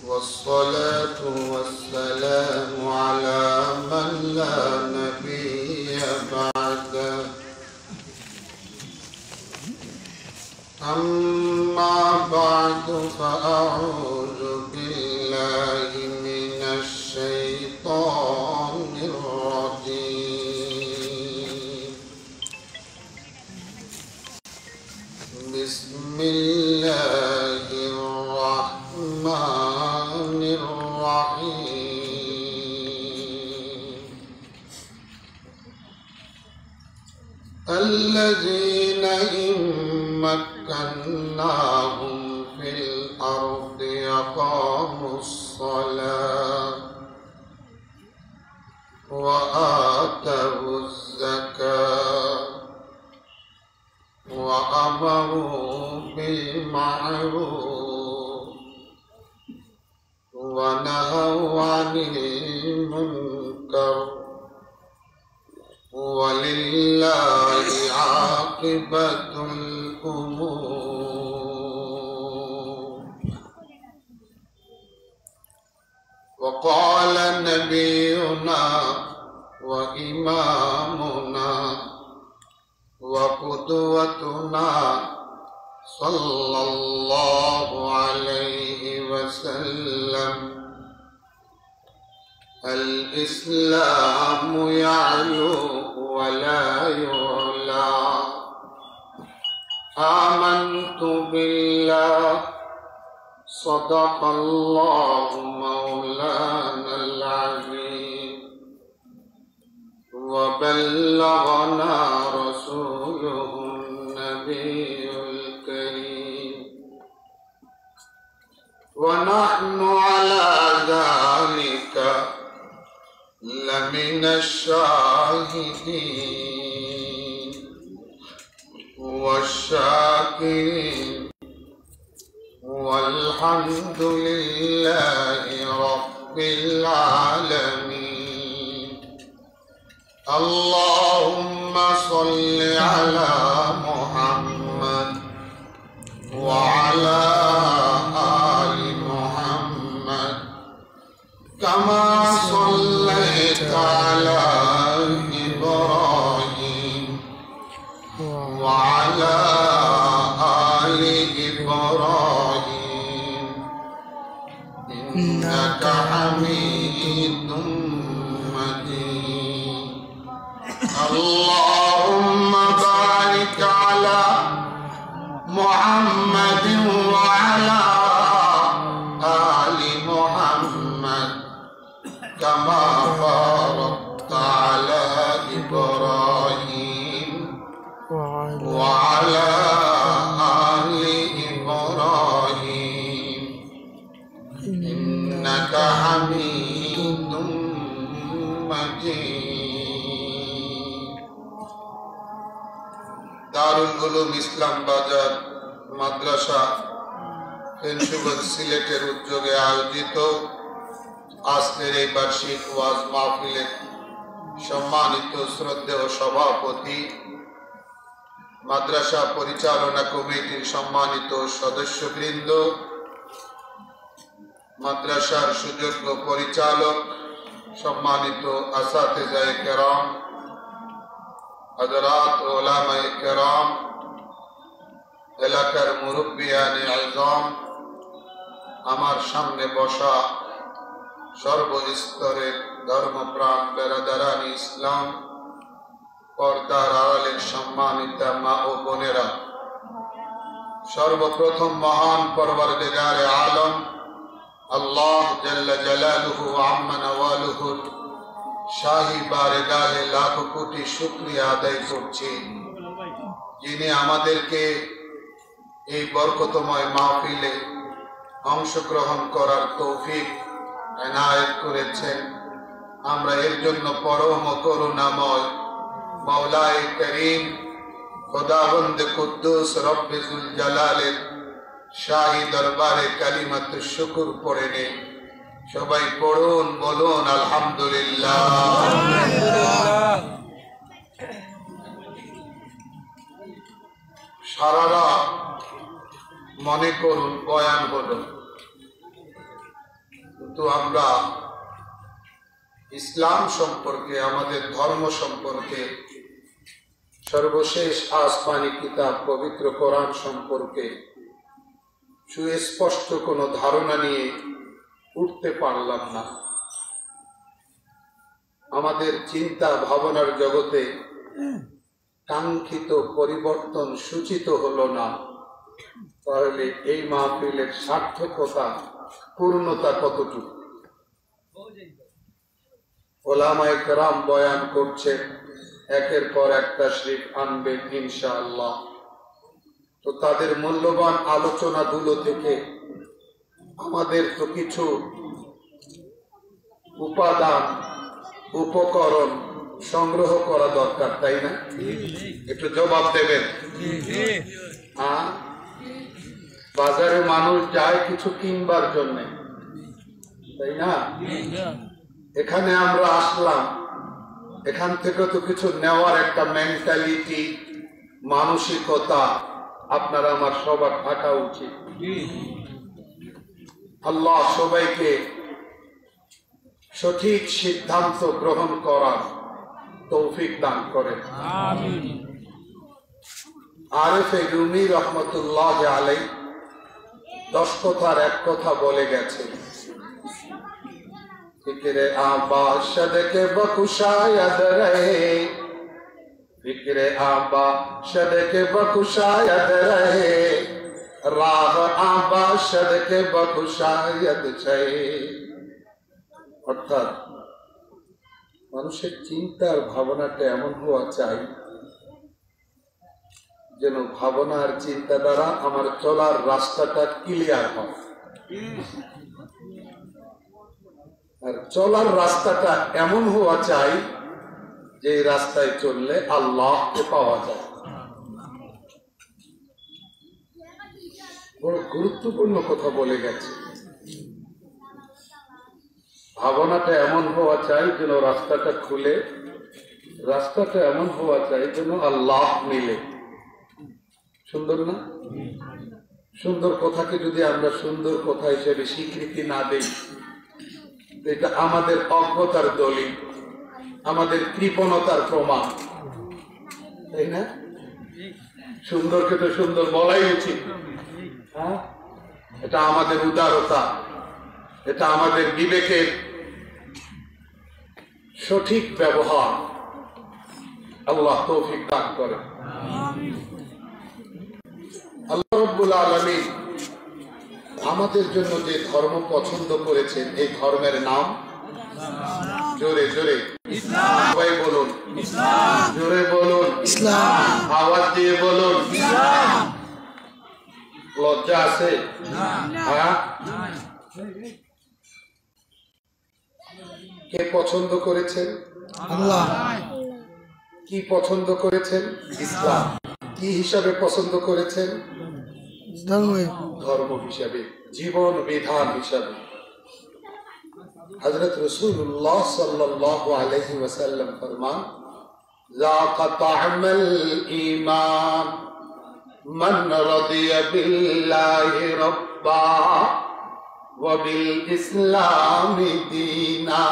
والصلاة والسلام على من لا نبي بعده أما بعد فأعوذ بالله من الشيطان الرجيم بسم الله الرحمن الرحيم الذين إن مكناهم في الأرض أقاموا الصلاة وآتوا الزكاة وأمروا بالمعروف ونهوا عن المنكر ولله عاقبة الأمور. وقال نبينا وإمامنا وقدوتنا صلى الله عليه وسلم الإسلام يعلو ولا يعلى آمنت بالله صدق الله مولانا العظيم وبلغنا رسوله النبي الكريم ونحن على ذلك لمن الشاهدين والشاكرين والحمد لله رب العالمين. اللهم صل على محمد وعلى آل محمد كما صليت على إبراهيم وعلى آل إبراهيم إنك حميد مجيد. اللهم بارك على محمد وعلى آل محمد كما باركت على إبراهيم وعلى آل إبراهيم إنك حميد مجيد. দারুল উলুম ইসলাম বাজার মাদ্রাসা ফেঞ্চুগঞ্জ সিলেটের উদ্যোগে আয়োজিত আজকের এই বার্ষিক ওয়াজ মাহফিলে সম্মানিত শ্রদ্ধেয় সভাপতি, মাদ্রাসা পরিচালনা কমিটির সম্মানিত সদস্যবৃন্দ, মাদ্রাসার সুযোগ্য পরিচালক, সম্মানিত আসাতিজায়ে কেরাম, হযরত উলামায়ে কেরাম, এলাকার মুরব্বিয়ানে আযম, আমার সামনে বসা সর্বস্তরের ধর্মপ্রাণ বেরাদারানি ইসলাম, পর্দার আড়ালের সম্মানিতা মা ও বোনেরা, সর্বপ্রথম মহান পরওয়ারদিগারে আলম আল্লাহ জাল্লা জালালুহু আম্মা নওয়ালুহুর শাহী বারগাহে লাখ কোটি শুকরিয়া আদায় করছি, যিনি আমাদেরকে এই বরকতময় মাহফিলে অংশগ্রহণ করার তৌফিক এনায়েত করেছেন। আমরা এর জন্য পরম করুণাময় মওলায়ে করিম খোদাবন্দ কুদ্দুস রব্বে যুল জালালের শাহী দরবারে কালিমাত শুকর পড়ে নেই। সবাই পড়ুন, বলুন আলহামদুলিল্লাহ। সারা রাত মনে করুন বয়ান হলো, কিন্তু আমরা ইসলাম সম্পর্কে, আমাদের ধর্ম সম্পর্কে, সর্বশেষ আসমানি কিতাব পবিত্র কোরআন সম্পর্কে সুস্পষ্ট কোনো ধারণা নিয়ে উঠতে পারলাম না। আমাদের চিন্তা ভাবনার জগতে কাঙ্ক্ষিত পরিবর্তন সূচিত হলো না। তাহলে এই মাহফিলের সার্থকতা, পূর্ণতা কতটুকু? ওলামায়ে কেরাম বয়ান করছেন, একের পর এক তাশরীফ আনবেন ইনশাআল্লাহ। তো তাদের মূল্যবান আলোচনাগুলো থেকে আমাদের তো কিছু উপাদান, উপকরণ সংগ্রহ করা দরকার, তাই না? একটু জবাব দেবেন। বাজারে মানুষ যায় কিছু কিনবার জন্য, তাই না? এখানে আমরা আসলাম, এখান থেকে তো কিছু নেওয়ার একটা মেন্টালিটি, মানসিকতা আপনার আমার সবার থাকা উচিত। আল্লাহ সবাইকে সঠিক সিদ্ধান্ত গ্রহণ করার তৌফিক দান করেন। আরেফে রুমি রহমতুল্লাহ আলাইহি 10 কথার এক কথা বলে গেছে, फिक्र आबाशद के बखुशायद रहे, फिक्र आबाशद के बखुशायद रहे, राह आबाशद के बखुशायद छे। অর্থাৎ মানুষের চিন্তার ভাবনাটা এমন হওয়া চাই যেন ভাবনা আর চিন্তা দ্বারা আমার চলার রাস্তাটা ক্লিয়ার হয়, আর চলার রাস্তাটা এমন হওয়া চাই যে রাস্তায় চললে আল্লাহকে পাওয়া যায়। বড় গুরুত্বপূর্ণ কথা বলে গেছে। ভাবনাটা এমন হওয়া চাই যেন রাস্তাটা খুলে, রাস্তাটা এমন হওয়া চাই যেন আল্লাহ মিলে। সুন্দর না? সুন্দর কথাকে যদি আমরা সুন্দর কথা হিসেবে স্বীকৃতি না দেই, এটা আমাদের অজ্ঞতার দলিল, আমাদের কৃপণতার প্রমাণ, তাই না? সুন্দরকে তো সুন্দর বলাই উচিত। হ্যাঁ, এটা আমাদের উদারতা, এটা আমাদের বিবেকের সঠিক ব্যবহার। আল্লাহ তৌফিক দান করেন। আল্লাহ রাব্বুল আলামিন আমাদের জন্য যে ধর্ম পছন্দ করেছেন, এই ধর্মের নাম জোরে জোরে ইসলাম। সবাই বলুন ইসলাম, জোরে বলুন ইসলাম, আওয়াজ দিয়ে বলুন ইসলাম। লজ্জা আছে? হ্যাঁ, কে পছন্দ করেছেন? আল্লাহ। কি পছন্দ করেছেন? ইসলাম। কি হিসাবে পছন্দ করেছেন? ধর্ম হিসাবে, জীবন বিধান হিসাবে। হযরত রাসূলুল্লাহ সাল্লাল্লাহু আলাইহি ওয়াসাল্লাম ফরমান, যাকা তা'মাল ঈমান মান রাদিয়া বিল্লাহি রাব্বা ওয়া বিল ইসলামি দীনা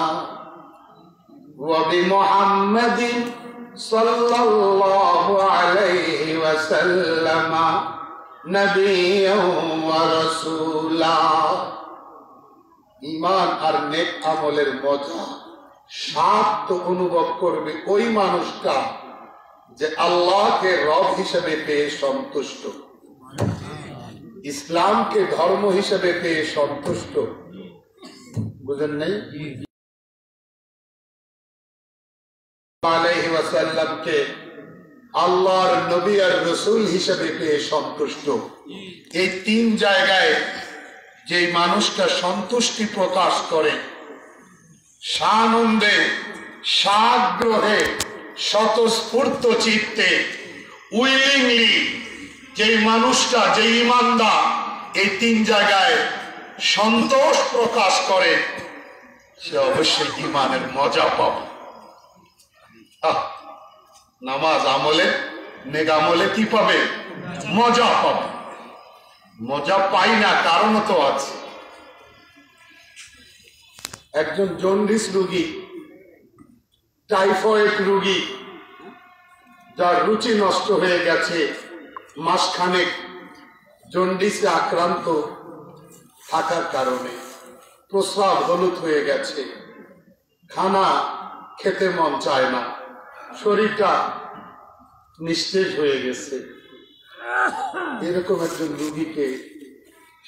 ওয়া বিমুহাম্মাদিন সাল্লাল্লাহু আলাইহি ওয়াসাল্লাম নবিয়্যান ওয়া রাসূলা। ঈমান আর নেক আমলের মজা, স্বাদ তো অনুভব করবে ওই মানুষটা যে আল্লাহকে রব হিসেবে পেয়ে সন্তুষ্ট, ইসলামকে ধর্ম হিসেবে পেয়ে সন্তুষ্ট। বুঝেন নাই? আলাইহি ওয়াসাল্লামকে আল্লাহর নবী আর রাসূল হিসেবে পেয়ে সন্তুষ্ট। এই 3 জায়গায় যে মানুষটা সন্তুষ্টি প্রকাশ করে, সানন্দে, সাগ্রহে, স্বতঃস্ফূর্ত চিত্তে, উইলিংলি, যে মানুষটা, যে ঈমানদার এই 3 জায়গায় সন্তোষ প্রকাশ করে, সে অবশ্যই ঈমানের মজা পাবে। নামাজ আমলে, নেক আমলে কি পাবে? মজা পাবে। মজা পাই না, কারণও তো আছে। একজন জন্ডিস রোগী, টাইফয়েড রোগী, যার রুচি নষ্ট হয়ে গেছে, মাসখানেক জন্ডিসে আক্রান্ত থাকার কারণে প্রস্রাব হলুদ হয়ে গেছে, খানা খেতে মন চায় না, শরীরটা নিস্তেজ হয়ে গেছে। এরকম একজন রুগীকে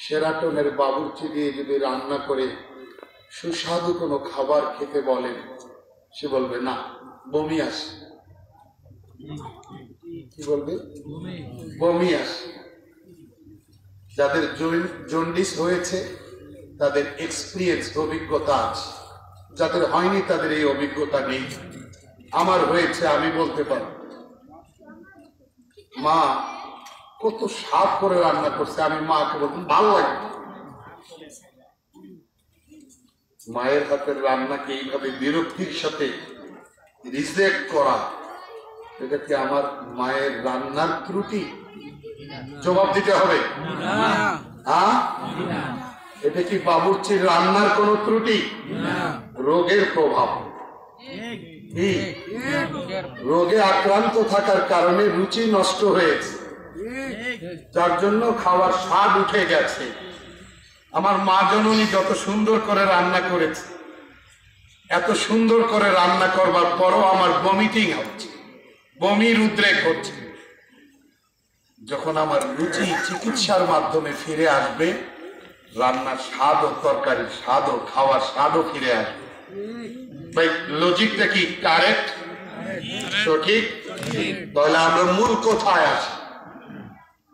সেরাটনের বাবুর্চি দিয়ে যদি রান্না করে সুস্বাদু কোনো খাবার খেতে বলেন, সে বলবে না, বমি আসে। কি বলবে? বমি আসে। যাদের জন্ডিস হয়েছে তাদের এক্সপিরিয়েন্স, অভিজ্ঞতা আছে, যাদের হয়নি তাদের এই অভিজ্ঞতা নেই। আমার হয়েছে, আমি বলতে পারি। মা কত স্বাদ করে রান্না করছে, আমি মাকে বলতাম ভালো লাগে। মায়ের হাতের রান্নাকে এইভাবে বিরক্তির সাথে রিজেক্ট করা, এটা কি আমার মায়ের রান্নার ত্রুটি? জবাব দিতে হবে। হ্যাঁ, এটা কি বাবুর্চির রান্নার কোন ত্রুটি? রোগের প্রভাব। রোগে আক্রান্ত থাকার কারণে রুচি নষ্ট হয়েছে, যার জন্য খাওয়ার স্বাদ উঠে গেছে। আমার মা জননী যত সুন্দর করে রান্না করেছে, এত সুন্দর করে রান্না করবার পরও আমার বমিটিং হচ্ছে, বমির উদ্রেক হচ্ছে। যখন আমার রুচি চিকিৎসার মাধ্যমে ফিরে আসবে, রান্নার স্বাদ ও তরকারির স্বাদ ও খাওয়ার স্বাদও ফিরে আসবে। ভাই, লজিকটা কি কারেক্ট? সঠিক? তাহলে আমরা মূল কোথায় আছি?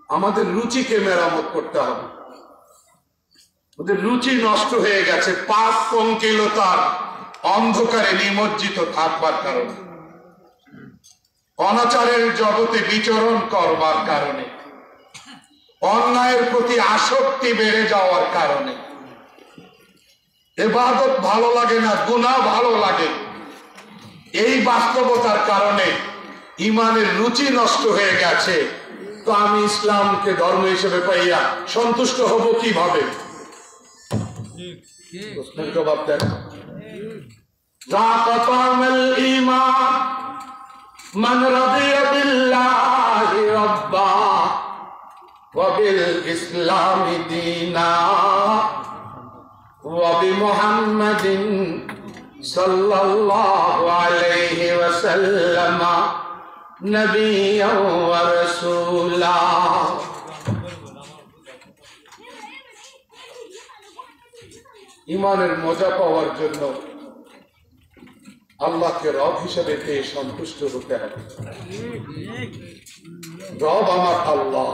আমাদের রুচিকে মেরামত করতে হবে। ওদের রুচি নষ্ট হয়ে গেছে পাপ পঙ্কিলতার অন্ধকারে নিমজ্জিত থাকবার কারণে, অনাচারের জগতে বিচরণ করবার কারণে, অন্যায়ের প্রতি আসক্তি বেড়ে যাওয়ার কারণে। ইবাদত ভালো লাগে না, গুনাহ ভালো লাগে। এই বাস্তবতার কারণে ইমানের রুচি নষ্ট হয়ে গেছে। তো আমি ইসলামকে ধর্ম হিসেবে পাইয়া সন্তুষ্ট হব কিভাবে? প্রশ্নের জবাব দেন। মান রাদিয়া বিল্লাহি রাব্বা ওয়া বিল ইসলামি দীনা ওয়া বিমুহাম্মাদিন সাল্লাল্লাহু আলাইহি ওয়াসাল্লাম নবিয়্যান ওয়া রাসূলা। ইমানের মজা পাওয়ার জন্য আল্লাহকে রব হিসেবে পেয়ে সন্তুষ্ট হতে হবে। রব আমার আল্লাহ,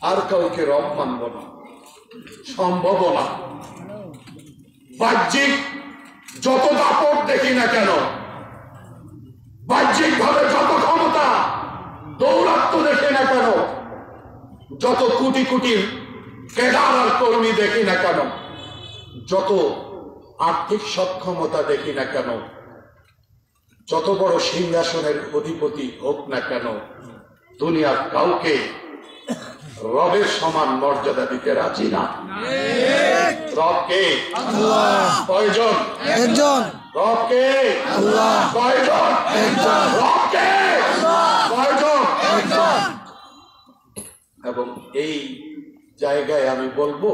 আর কাউকে রব মানব না, সম্ভব না। বাহ্যিক যত দাপট দেখি না কেন, বাহ্যিক ভাবে যত ক্ষমতা দৌরাত্ম দেখি না কেন, যত কোটি কোটি ক্যাডার আর কর্মী দেখি না কেন, যত আর্থিক সক্ষমতা দেখি না কেন, যত বড় সিংহাসনের অধিপতি হোক না কেন, দুনিয়ার কাউকে রবের সমান মর্যাদা দিতে রাজি না। রবকে কয়জন? একজন। রবকে কয়জন? একজন। রবকে কয়জন? একজন। এবং এই জায়গায় আমি বলবো,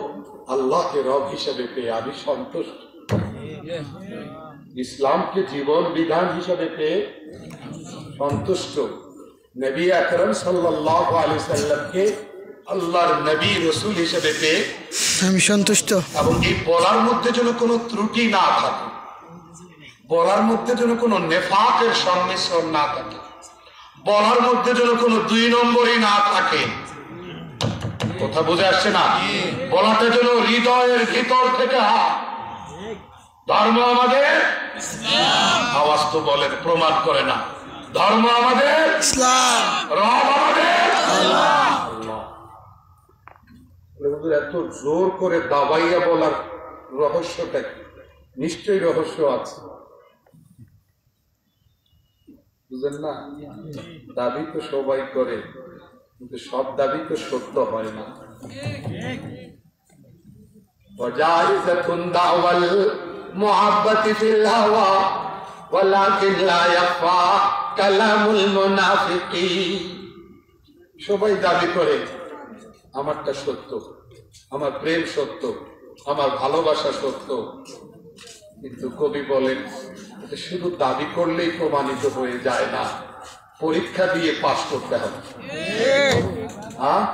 আল্লাহকে রব হিসেবে পেয়ে আমি সন্তুষ্ট, ইসলামকে জীবন বিধান হিসেবে পেয়ে সন্তুষ্ট, নবী আকরাম সাল্লাল্লাহু আলাইহি সাল্লামকে আল্লাহর নবী রাসূল হিসেবে পেয়ে আমি সন্তুষ্ট। এবং এই বলার মধ্যে যেন কোনো ত্রুটি না থাকে, বলার মধ্যে যেন কোনো নেফাকের সংমিশ্রণ না থাকে, বলার মধ্যে যেন কোনো দুই নম্বরই না থাকে। কথা বুঝে আসছে না? বলাটা যেন হৃদয়ের ভিতর থেকে হয়। ধর্ম আমাদের ইসলাম, আওয়াজ তো বলেন, প্রমাণ করে না। ধর্ম আমাদের ইসলাম, রব আমাদের আল্লাহ। এত জোর করে দাবাইয়া বলার রহস্যটা কি? নিশ্চয়ই রহস্য আছে, বুঝলেন না? দাবি তো সবাই করে, কিন্তু সব দাবি তো সত্য হয় না। ওয়াজাইজাতুন দাওয়াল মুহাব্বতি ফিল হাওয়া ওয়ালাকিন লা ইয়াখফা কালামুল মুনাফিকিন। সবাই দাবি করে আমারটা সত্য, আমার প্রেম সত্য, আমার ভালোবাসা সত্য, কিন্তু কবি বলেন শুধু দাবি করলেই প্রমাণিত হয়ে যায় না, পরীক্ষা দিয়ে পাস করতে হবে। হ্যাঁ,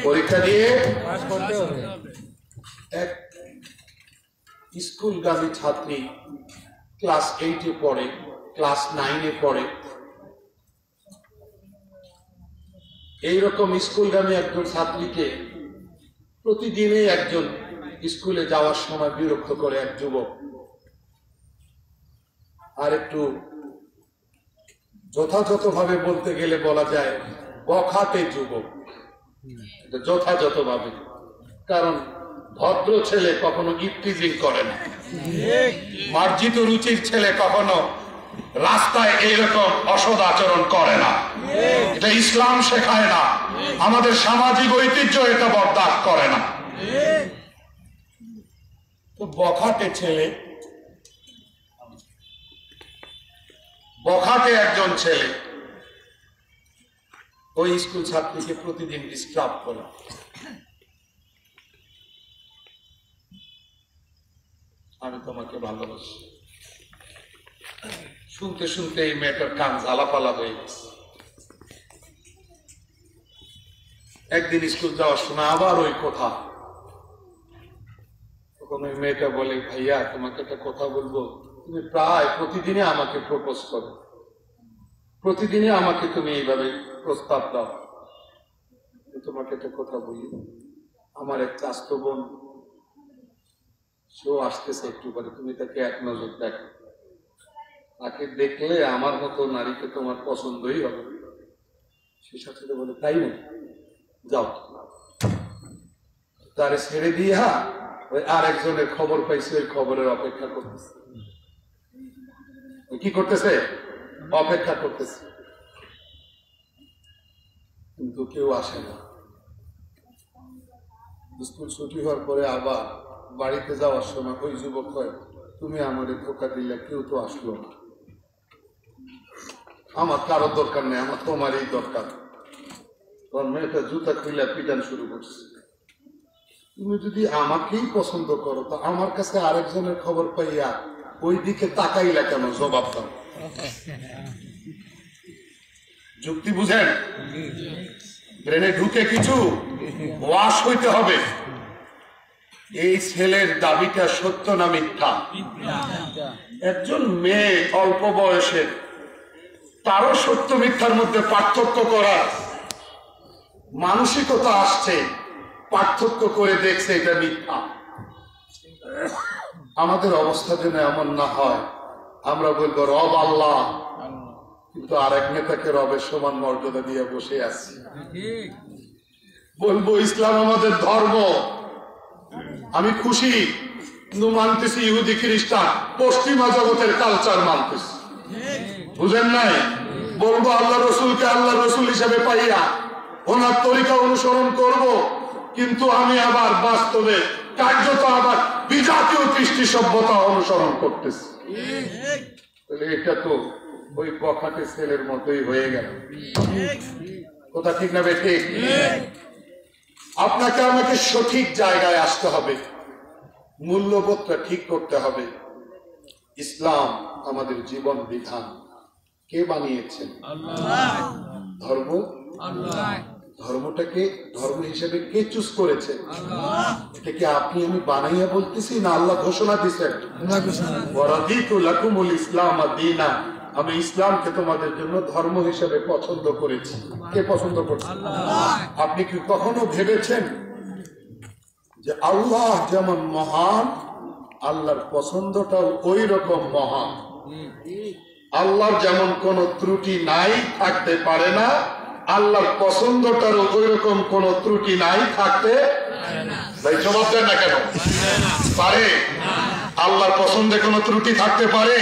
পরীক্ষা দিয়ে পাস করতে হবে। এক স্কুলগামী ছাত্রী ক্লাস 8-এ পড়ে, ক্লাস 9-এ পড়ে। এইরকম স্কুলগামী একজন ছাত্রীকে প্রতিদিনই একজন স্কুলে যাওয়ার সময় বিরক্ত করে এক যুবক। আর একটু যথাযথভাবে বলতে গেলে বলা যায় বখাটে যুবক, যথাযথভাবে। কারণ ভদ্র ছেলে কখনো ইফটিজিং করে না, মার্জিত রুচির ছেলে কখনো রাস্তায় এইরকম অসৎ আচরণ করে না। এটা ইসলাম শেখায় না, আমাদের সামাজিক ঐতিহ্য এটা বরদাস্ত করে না। তো বখাটে ছেলে, বখাটে একজন ছেলে ওই স্কুল ছাত্রীকে প্রতিদিন ডিস্টার্ব করে। আমি তোমাকে ভালোবাসি, শুনতে শুনতে এই মেয়েটার কান ঝালাপালা হয়ে গেছে। একদিন স্কুল যাওয়ার সময় আবার ওই কথা। তখন ওই মেয়েটা বলে, ভাইয়া তোমাকে একটা কথা বলবো, তুমি প্রায় প্রতিদিনই আমাকে প্রপোজ করো, প্রতিদিনই আমাকে তুমি এইভাবে প্রস্তাব দাও। তোমাকে একটা কথা বলি, আমার এক চাচাতো বোন, সেও আসতেছে একটু পরে, তুমি তাকে এক নজর দেখো, তাকে দেখলে আমার মতো নারীকে তোমার পছন্দই হবে। সে সাথে বলে, তাই না, যাও। তারে ছেড়ে দিয়া ওই আরেকজনের খবর পাইছে, ওই খবরের অপেক্ষা করতেছে। কি করতেছে? অপেক্ষা করতেছে, কিন্তু কেউ আসে না। স্কুল ছুটি হওয়ার পরে আবার বাড়িতে যাওয়ার সময় ওই যুবক হয়, তুমি আমাদের ধোকা দিলে, কেউ তো আসলো না। আমার কারো দরকার নেই, আমার তোমারই দরকার। তোর মেয়েটা জুতা খুলে পিটান শুরু করছে। তুমি যদি আমাকেই পছন্দ করো, তো আমার কাছে আরেকজনের খবর পাইয়া ওই দিকে তাকাইলা কেন? জবাব দাও। যুক্তি বুঝেন? ব্রেনে ঢুকে কিছু ওয়াশ হইতে হবে। এই ছেলের দাবিটা সত্য না মিথ্যা? একজন মেয়ে অল্প বয়সের, তারও সত্য মিথ্যার মধ্যে পার্থক্য করার মানসিকতা আসছে, পার্থক্য করে দেখছে এটা মিথ্যা। আমাদের অবস্থা যেন এমন না হয় আমরা বলবো রব আল্লাহ, কিন্তু আর এক নেতাকে রবের সমান মর্যাদা দিয়ে বসে আছি। বলবো ইসলাম আমাদের ধর্ম, আমি খুশি, কিন্তু মানতেছি ইহুদি খ্রিস্টান পশ্চিমা জগতের কালচার মানতেছি। বুঝেন নাই? বলবো আল্লাহ রসুলকে আল্লাহ রসুল হিসেবে পাইয়া ওনার তরিকা অনুসরণ করব, কিন্তু আমি আবার বাস্তবে কার্যত আবার বিজাতীয় কৃষ্টি সভ্যতা অনুসরণ করতেছি। এটা তো ওই বখাটে ছেলের মতোই হয়ে গেল। কথা ঠিক না ঠিক? আপনাকে আমাকে সঠিক জায়গায় আসতে হবে, মূল্যবোধটা ঠিক করতে হবে। ইসলাম আমাদের জীবন বিধান। কে বানিয়েছেন? ধর্ম, ধর্মটাকে ধর্ম হিসেবে কে চুজ করেছে? এটাকে আপনি আমি বানাইয়া বলতেছি না আল্লাহ ঘোষণা দিচ্ছেন? ওয়ারাদিতু লাকুমুল ইসলাম দীনা, আমি ইসলামকে তোমাদের জন্য ধর্ম হিসেবে পছন্দ করেছি। কে পছন্দ করছে? আপনি কি কখনো ভেবেছেন যে আল্লাহ যেমন মহান, আল্লাহর পছন্দটাও ওই রকম মহান? আল্লাহর যেমন কোন ত্রুটি নাই, থাকতে পারে না, আল্লাহর পছন্দটারও ওই রকম কোন ত্রুটি নাই, থাকতে ভাই জবাব দেন না কেন? পারে? আল্লাহর পছন্দে কোন ত্রুটি থাকতে পারে?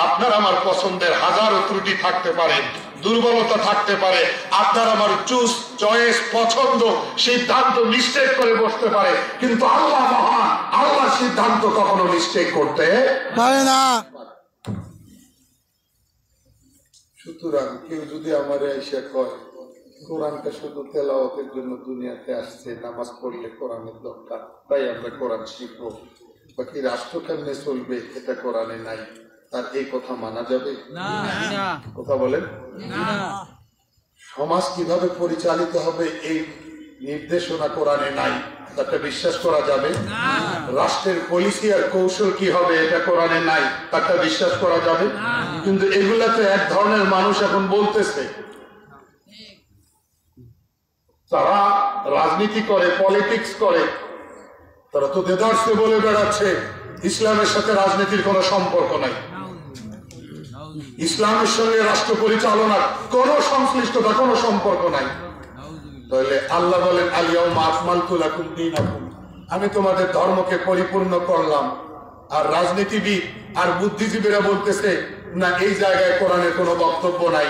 আপনার আমার পছন্দের হাজারো ত্রুটি থাকতে পারে, দুর্বলতা থাকতে পারে, আপনার আমার চুজ চয়েস পছন্দ সিদ্ধান্ত মিস্টেক করে বসতে পারে, কিন্তু আল্লাহ মহান, আল্লাহর সিদ্ধান্ত কখনো মিস্টেক করতে পারে না। সুতরাং কেউ যদি আমার এসে কয় কোরআনটা শুধু তেলাওয়াতের জন্য দুনিয়াতে আসছে, নামাজ পড়লে কোরআনের দরকার, তাই আমরা কোরআন শিখবো, বাকি রাষ্ট্র কেমনে চলবে এটা কোরআনে নাই, তার এই কথা মানা যাবে? কথা বলেন। সমাজ কিভাবে পরিচালিত হবে এই নির্দেশনা কোরআনে নাই, তাকে বিশ্বাস করা যাবে? রাষ্ট্রের পলিসি আর কৌশল কি হবে এটা কোরআনে নাই, তাকে বিশ্বাস করা যাবে? কিন্তু এগুলাতে এক ধরনের মানুষ এখন বলতেছে, তারা রাজনীতি করে, পলিটিক্স করে, তারা তো দেদারসে বলে বেড়াচ্ছে ইসলামের সাথে রাজনীতির কোনো সম্পর্ক নাই, ইসলামের সঙ্গে রাষ্ট্র পরিচালনার কোন সংশ্লিষ্টতা, কোন সম্পর্ক নাই। তাহলে আল্লাহ বলেন আলিয়াউমা আকমালতু লাকুম দীনাকুম, আমি তোমাদের ধর্মকে পরিপূর্ণ করলাম। আর রাজনীতিবিদ আর বুদ্ধিজীবীরা বলতেছে না, এই জায়গায় কোরআনের কোনো বক্তব্য নাই,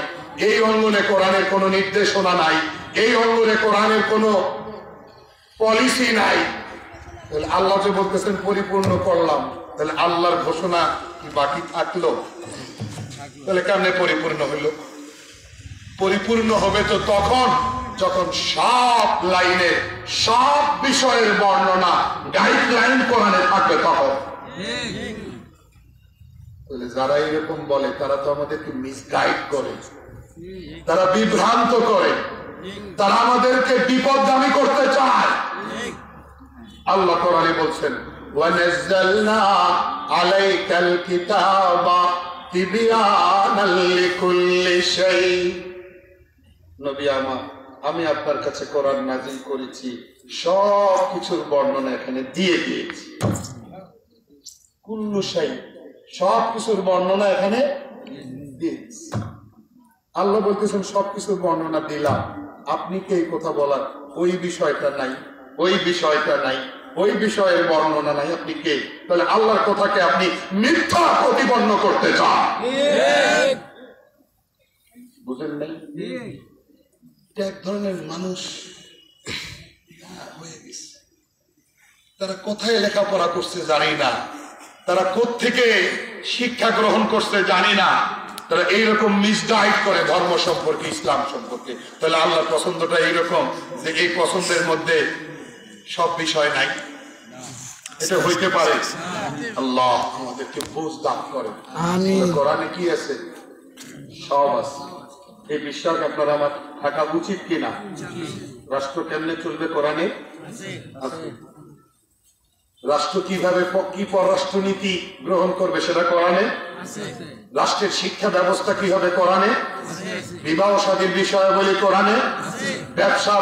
এই অঙ্গনে কোরআনের কোনো নির্দেশনা নাই, এই অঙ্গনে কোরআনের কোনো পলিসি নাই। তাহলে আল্লাহ যে বলতেছেন পরিপূর্ণ করলাম, তাহলে আল্লাহর ঘোষণা কি বাকি থাকলো? তাহলে কেমনে পরিপূর্ণ হইল? পরিপূর্ণ হবে তো তখন যখন সব লাইনে সব বিষয়ের বর্ণনা গাইডলাইন কোরআনে থাকবে তখন। তাহলে যারা এরকম বলে তারা তো আমাদেরকে মিসগাইড করে, তারা বিভ্রান্ত করে, তারা আমাদেরকে বিপদগামী করতে চায়। আল্লাহ কোরআনে বলছেন ওয়ানাজ্জালনা আলাইকাল কিতাবা তিবয়ানাল লিকুল্লি শাই, নবী আমার, আমি আপনার কাছে কোরআন নাযিল করেছি, সব কিছুর বর্ণনা এখানে দিয়ে দিয়েছি। কুল্লু শাই, সব কিছুর বর্ণনা এখানে দিয়েছি। আল্লাহ বলতেছেন সবকিছুর বর্ণনা দিলাম, আপনি কে এই কথা বলার? ওই বিষয়টা নাই, ওই বিষয়টা নাই, ওই বিষয়ের বর্ণনা নাই, আপনি কে? তাহলে আল্লাহর কথাকে আপনি মিথ্যা প্রতিপন্ন করতে চান, বুঝেন নাই? এক ধরনের মানুষ হয়ে গেছে, তারা কোথায় লেখাপড়া করছে জানি না, তারা কোত্থেকে শিক্ষা গ্রহণ করছে জানি না, তারা এইরকম মিসগাইড করে ধর্ম সম্পর্কে, ইসলাম সম্পর্কে। তাহলে আল্লাহর পছন্দটা এইরকম যে এই পছন্দের মধ্যে সব বিষয় নাই, এটা হইতে পারে? আল্লাহ আমাদেরকে বুঝ দান করে। কোরআনে কি আছে? সব আছে। এই বিশ্বাস আপনার আমার থাকা উচিত কিনা? রাষ্ট্র কেমনে চলবে কোরআনে আছে। রাষ্ট্র কিভাবে কি পররাষ্ট্রনীতি গ্রহণ করবে সেটা কোরআনে। রাষ্ট্রের শিক্ষা ব্যবস্থা কি হবে কোরআনে। বিবাহ শাদীর বিষয়াবলী কোরআনে, ব্যবসা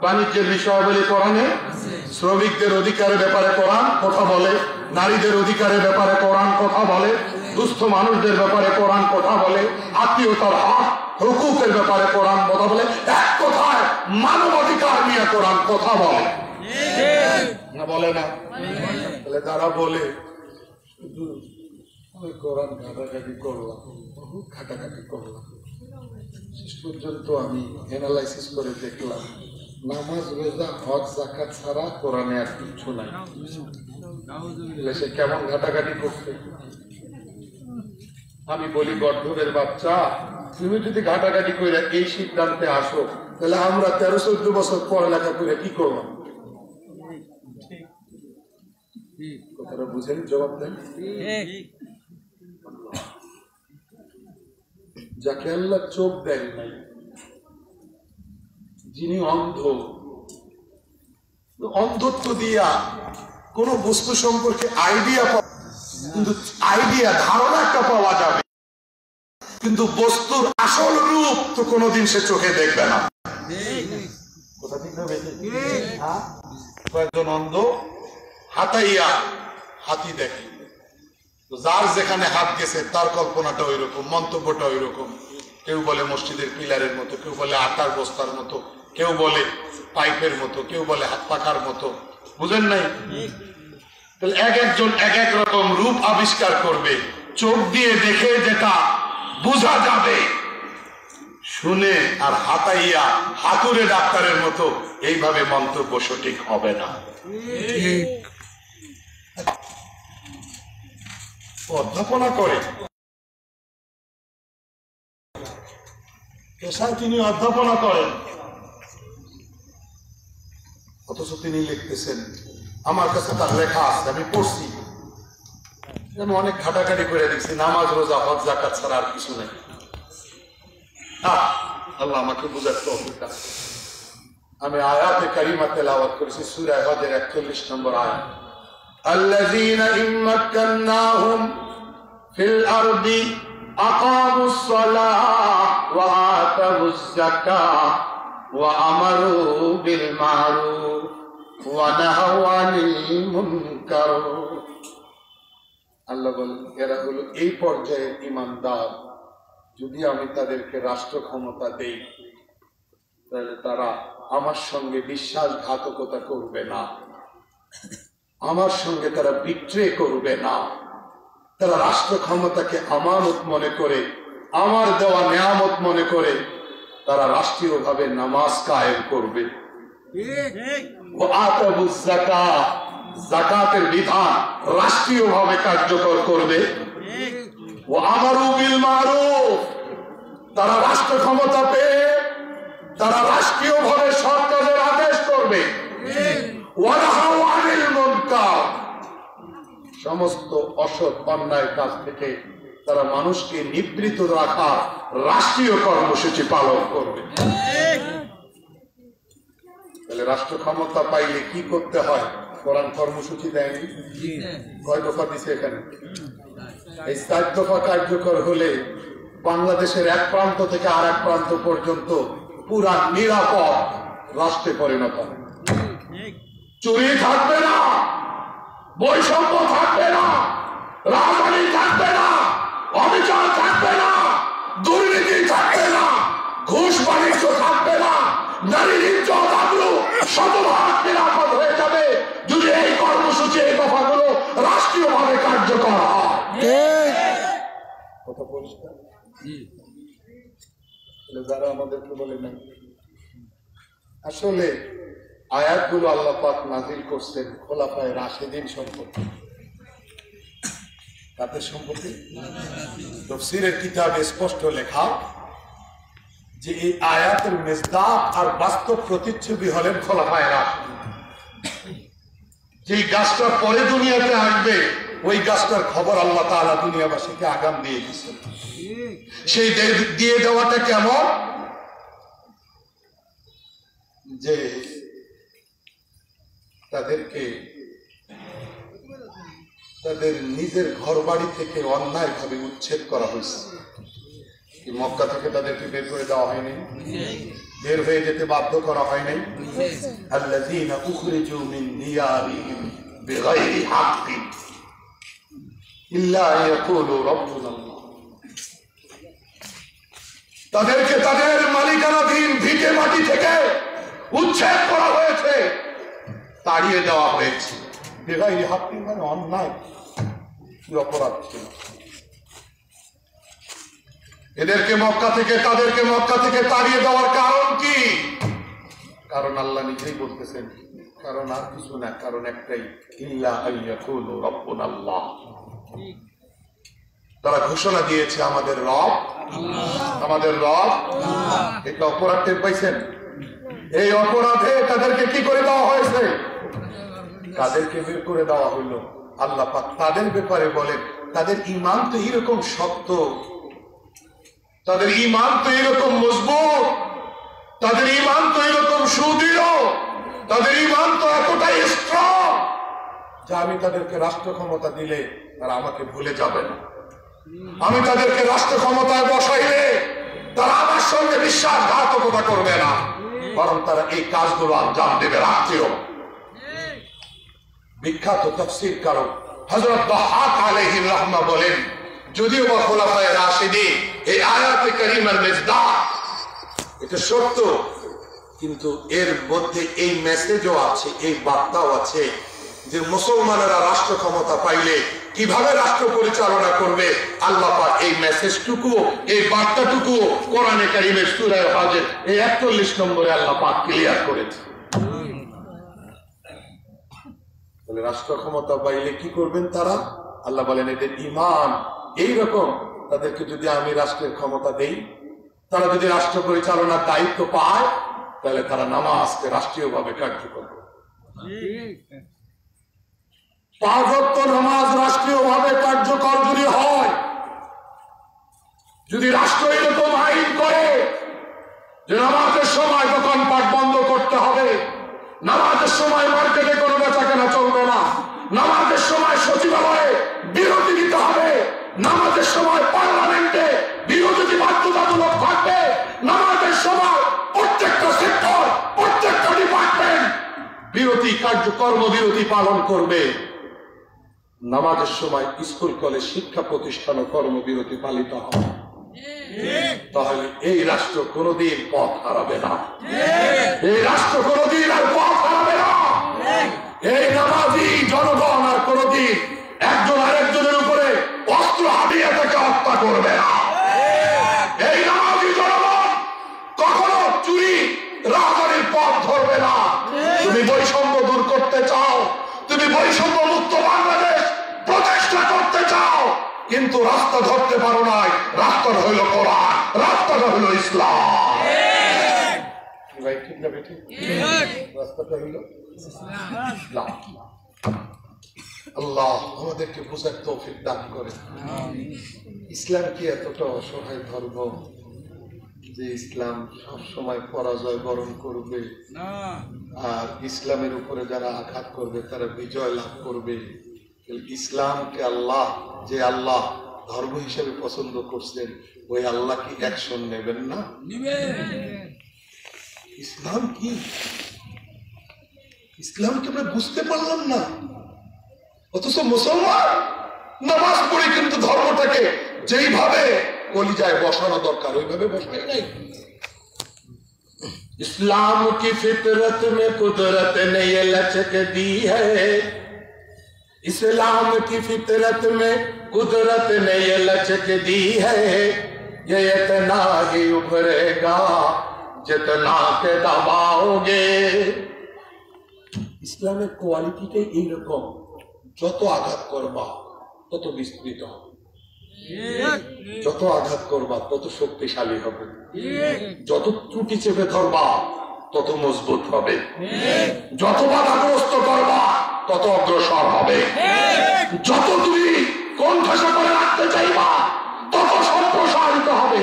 বাণিজ্যের বিষয়াবলী কোরআনে, শ্রমিকদের অধিকারের ব্যাপারে কোরআন কথা বলে, নারীদের অধিকারের ব্যাপারে কোরআন কথা বলে, দুস্থ মানুষদের ব্যাপারে কোরআন কথা বলে, আত্মীয়তার হক হুকুকের ব্যাপারে কোরআন কথা বলে। এক কথায় মানবাধিকার নিয়ে কোরআন কথা বলে না, বলে না? তাহলে তারা বলে শুধু কোরআন ঘাটাঘাটি করলাম, বহু ঘাটাঘাটি করলাম, শেষ পর্যন্ত আমি অ্যানালাইসিস করে দেখলাম নামাজ রোজা হজ যাকাত ছাড়া কোরআনে আর কিছু নাই। সে কেমন ঘাটাঘাটি করছে? আমি বলি গর্ধবের বাচ্চা, তুমি যদি ঘাটাঘাটি করে এই সিদ্ধান্তে আসো, তাহলে আমরা 13-14 বছর পড়ালেখা করে কি করবো? কথাটা বুঝেন, জবাব দেন। যাকে আল্লাহ চোখ দেন নাই, যিনি অন্ধ, অন্ধত্ব দিয়া কোন বস্তু সম্পর্কে আইডিয়া ধারণা একটা পাওয়া যাবে, কিন্তু বস্তুর আসল রূপ তো কোনোদিন সে চোখে দেখবে না। কথা ঠিক না? কয়েকজন অন্ধ হাতাইয়া হাতি দেখে, যার যেখানে হাত গেছে তার কল্পনাটা ওই রকম, মন্তব্যটা ওই রকম। কেউ বলে মসজিদের পিলারের মতো, কেউ বলে আটার বস্তার মতো, কেউ বলে পাইপের মতো, কেউ বলে হাত পাখার মতো। বুঝেন নাই? তাহলে এক একজন এক এক রকম রূপ আবিষ্কার করবে। চোখ দিয়ে দেখে যেটা বোঝা যাবে শুনে আর হাতাইয়া হাতুড়ে ডাক্তারের মতো এইভাবে মন্তব্য সঠিক হবে না। অধ্যাপনা করে পেশায় তিনি অধ্যাপনা করেন, অথচ তিনি লিখতেছেন, আমার কাছে তার লেখা আছে, আমি পড়ছি, আমি অনেক ঘাটাঘাটি করে দেখছি, নামাজ রোজা হজ যাকাত ছাড়া আর কিছু নেই। আল্লাহ আমাকে বুঝার তৌফিক দান। আমি আয়াতে কারিমা তেলাওয়াত করেছি, সূরা হজের 41 নম্বর আয়াত, আল্লাযীনা ইম্মাক্কান্নাহুম ফিল আরদি আকামুস সালাহ ওয়া আতাউজ যাকাহ ওয়া আমারু বিল মা'রুফ ওয়া নাহাউ আনিল মুনকার। আল্লাহ বলেন, এরা হলো এই পর্যায়ের ঈমানদার, যদি আমি তাদেরকে রাষ্ট্র ক্ষমতা দেই তাহলে তারা আমার সঙ্গে বিশ্বাসঘাতকতা করবে না, আমার সঙ্গে তারা বিট্রে করবে না, তারা রাষ্ট্র ক্ষমতাকে আমানত মনে করে, আমার দেওয়া নিয়ামত মনে করে তারা রাষ্ট্রীয়ভাবে নামাজ কায়েম করবে, যাকাতের বিধান রাষ্ট্রীয়ভাবে কার্যকর করবে, ও আমারু বিল মা'রুফ, তারা রাষ্ট্র ক্ষমতা পেয়ে তারা রাষ্ট্রীয়ভাবে সরকারের আদেশ করবে, ওয়া নাহাউ আনিল মুনকার, সমস্ত অসৎ অন্যায় কাজ থেকে তারা মানুষকে নিবৃত্ত রাখার রাষ্ট্রীয় কর্মসূচি পালন করবে। তাহলে রাষ্ট্র ক্ষমতা পাইলে কি করতে হয়? কোরআন কর্মসূচি দেয়নি? কয় দফা দিছে এখানে? এই 4 দফা কার্যকর হলে বাংলাদেশের এক প্রান্ত থেকে আর এক প্রান্ত পর্যন্ত পুরা নিরাপদ রাষ্ট্রে পরিণত হবে। চুরি থাকবে না, বৈষম্য থাকবে না, রাজধানী থাকবে না, অবিচার থাকবে না, দুর্নীতি থাকবে না, ঘুষ বাণিজ্য থাকবে না, নারীর ইজ্জত আবরু শতভাগ নিরাপদ হয়ে যাবে যদি এই কর্মসূচি, এই দফাগুলো রাষ্ট্রীয়ভাবে কার্যকর হয়। কথা পরিষ্কার? যারা আমাদেরকে বলে নাই, আসলে আয়াতগুলো আল্লাহ পাক নাযিল করছেন খোলাফায়ে রাশিদিন সম্পর্কে। তাদের সম্পর্কে তাফসীরের কিতাবে স্পষ্ট লেখা যে এই আয়াতের মিসদাক আর বাস্তব প্রতিচ্ছবি হলেন খোলাফায়ে রাশিদিন। যে গাছটা পরে দুনিয়াতে আসবে ওই গাছটার খবর আল্লাহ তাআলা দুনিয়াবাসীকে আগাম দিয়ে দিয়েছেন। সেই দিয়ে দেওয়াটা কেমন? যে তাদেরকে তাদের নিজের ঘর বাড়ি থেকে অন্যায়ভাবে উচ্ছেদ করা হয়েছে। মক্কা থেকে তাদেরকে বের করে দেওয়া হয়নি, বের হয়ে যেতে বাধ্য করা হয়নি। আল্লাযীনা উখরিজু মিন দিয়ারিহিম বিগাইরি হাক্কিন ইল্লা ইয়াকুলু রাব্বুনা আল্লাহ, তাদেরকে তাদের মালিকানাধীন ভিটে মাটি থেকে উচ্ছেদ করা হয়েছে, তাড়িয়ে দেওয়া হয়েছে। বেগাইরি হাক্কিন মানে অন্যায়, কি অপরাধ ছিল? এদেরকে মক্কা থেকে, তাদেরকে মক্কা থেকে তাড়িয়ে দেওয়ার কারণ কি? কারণ আল্লাহ নিজেই বলতেছেন, কারণ আর কিছু না, কারণ একটাই, ইল্লা আইয়াকুলু রাব্বুনা আল্লাহ। তারা ঘোষণা দিয়েছে আমাদের রব, আমাদের রব। এটা অপরাধ টের পাইছেন? এই অপরাধে তাদেরকে কি করে দেওয়া হয়েছে? তাদেরকে বের করে দেওয়া হইলো। আল্লাহ পাক তাদের ব্যাপারে বলেন, তাদের ঈমান তো এরকম শক্ত, তাদের ঈমান তো এরকম মজবুত, তাদের ঈমান তো এরকম সুদৃঢ়, তাদের ঈমান তো এতটাই স্ট্রং যে আমি তাদেরকে রাষ্ট্র ক্ষমতা দিলে তারা আমাকে ভুলে যাবে না। আমি তাদেরকে রাষ্ট্র ক্ষমতায় বসাইলে তারা আমার সঙ্গে বিশ্বাসঘাতকতা করবে না, বরং তারা এই কাজগুলো আঞ্জাম দেবে রাষ্ট্রীয়। বিখ্যাত তাফসীর কারক হযরত দাহাক আলাইহির রাহমা বলেন, যদিও বা খোলাফায়ে রাশিদিন এই আয়াতে কারিমার মিসদাক এটা সত্য, কিন্তু এর মধ্যে এই মেসেজও আছে, এই বার্তাও আছে যে মুসলমানেরা রাষ্ট্র ক্ষমতা পাইলে কিভাবে রাষ্ট্র পরিচালনা করবে, আল্লাহ পাক এই মেসেজটুকু, এই বার্তাটুকু কোরআনে কারিমের সূরা হজের এই 41 নম্বরে আল্লাহ পাক ক্লিয়ার করেছে। বলে রাষ্ট্র ক্ষমতা পাইলে কি করবেন তারা? আল্লাহ বলেন এদের ঈমান এইরকম, তাদেরকে যদি আমি রাষ্ট্রের ক্ষমতা দেই, তারা যদি রাষ্ট্র পরিচালনার দায়িত্ব পায়, তাহলে তারা নামাজকে রাষ্ট্রীয়ভাবে কার্যকর করবে। 5 ওয়াক্ত নামাজ রাষ্ট্রীয়ভাবে কার্যকর যদি হয়, যদি রাষ্ট্র এরকম আইন করে যে নামাজের সময় দোকানপাট বন্ধ করতে হবে, নামাজের সময় মার্কেটে কোনো বেচা কেনা চলবে না, নামাজের সময় সচিবালয়ে বিরতি দিতে হবে, নামাজের সময় পার্লামেন্টে বিরতি বাধ্যতামূলক থাকবে, নামাজের সময় প্রত্যেকটা সেক্টর, প্রত্যেকটা ডিপার্টমেন্ট কর্মবিরতি পালন করবে, নামাজের সময় স্কুল কলেজ শিক্ষা প্রতিষ্ঠান ও কর্মবিরতি পালিত হবে, তাহলে এই রাষ্ট্র কোনদিন পথ হারাবে না, এই রাষ্ট্র কোনদিন আর পথ হারাবে না। এই নামাজি জনগণ আর কোনদিন একজন আরেকজনের উপরে অস্ত্র হাতিয়ে তাকে হত্যা করবে না। এই নামাজি জনগণ কখনো চুরি রাজনীতির পথ ধরবে না। তুমি বৈষম্য দূর করতে চাও, তুমি বৈষম্য মুক্ত বাংলাদেশ প্রতিষ্ঠা করতে চাও, কিন্তু রাস্তা ধরতে পারো নাই। রাস্তাটা হইল কোরআন, রাস্তাটা হইল ইসলাম। রাস্তাটা হইল ইসলাম। আল্লাহ আমাদেরকে বুঝার তৌফিক দান করে। ইসলাম কি এতটা অসহায় ধর্ম যে ইসলাম সবসময় পরাজয় বরণ করবে, আর ইসলামের উপরে যারা আঘাত করবে তারা বিজয় লাভ করবে? ইসলামকে আল্লাহ, যে আল্লাহ ধর্ম হিসেবে পছন্দ করছেন, ওই আল্লাহ কি অ্যাকশন নেবেন না? ইসলাম কি? ইসলামকে আমরা বুঝতে পারলাম না, অথচ মুসলমান নামাজ পড়ে কিন্তু ধর্মটাকে যেইভাবে কলিজায় বসানো দরকার ওইভাবে বসাই নাই। इस्लाम की फितरत में कुदरत ने ये लचक दी है, इस्लाम की फितरत में कुदरत ने ये लचक दी है, ये इतना ही उभरेगा जितना के दबाओगे। ইসলামের কোয়ালিটিটাই এইরকম, যত আঘাত করবা তত বিস্তৃত হবে, যত আঘাত করবা তত শক্তিশালী হবে, যত ত্রুটি চেপে ধরবা তত মজবুত হবে, যত বাধাগ্রস্ত করবা তত অগ্রসর হবে, যত তুমি কোণঠাসা করে রাখতে চাইবা তত সম্প্রসারিত হবে।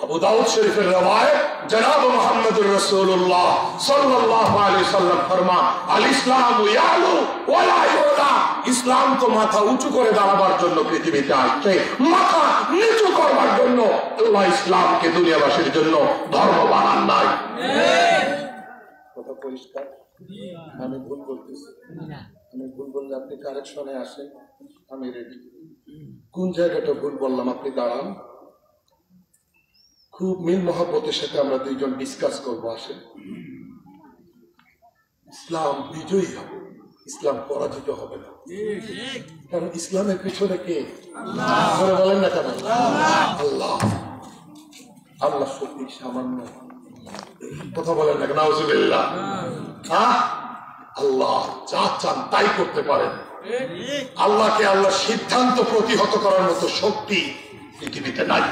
আবু দাউদ শরীফের রওয়ায়াত, জনাব মুহাম্মদুর রাসূলুল্লাহ সাল্লাল্লাহু আলাইহি সাল্লাম ফরমান, আল ইসলামু ইয়ালু ওয়া লা ইউলা। ইসলাম তো মাথা উঁচু করে দাঁড়াবার জন্য পৃথিবীতে আসছে, মাথা নিচু করবার জন্য আল্লাহ ইসলামকে দুনিয়াবাসীর জন্য ধর্ম বানান নাই। কথা পরিষ্কার? আমি ভুল বলতেছি? আমি ভুল বললে আপনি কারেকশনে আসেন, আমি রেডি। কোন জায়গাটা ভুল বললাম আপনি দাঁড়ান, খুব মিল মহব্বতের সাথে আমরা দুইজন ডিসকাস করবো। আসেন। ইসলাম বিজয়ী হবে, ইসলাম পরাজিত হবে না, কারণ ইসলামের পিছনে কে? বলেন না কেন? আল্লাহ। আল্লাহ শক্তি সামান্য, কথা বলেন না? নাউজুবিল্লাহ। আল্লাহ যা চান তাই করতে পারেন। আল্লাহকে আল্লাহ সিদ্ধান্ত প্রতিহত করার মতো শক্তি পৃথিবীতে নাই,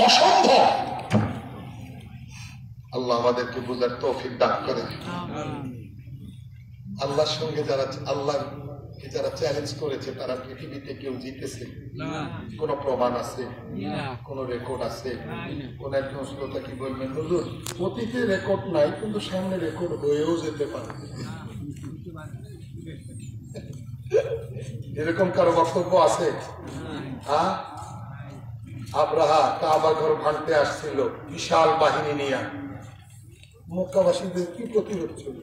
অসম্ভব। আল্লাহ আমাদেরকে বুঝার তৌফিক দান করে। আল্লাহর সঙ্গে আল্লাহকে যারা চ্যালেঞ্জ করেছে তারা পৃথিবীতে কেউ জিতেছে? কোন প্রমাণ আছে? কোন রেকর্ড আছে? কোন একজন শ্রোতা কি বলবেন, হুজুর অতীতে রেকর্ড নাই কিন্তু সামনে রেকর্ড হয়েও যেতে পারে? এরকম কারো বক্তব্য আছে? হ্যাঁ, আব্রাহা কাবা ঘর ভাঙতে আসছিল বিশাল বাহিনী নিয়ে, মক্কাবাসীদের কি প্রতিরোধ ছিল?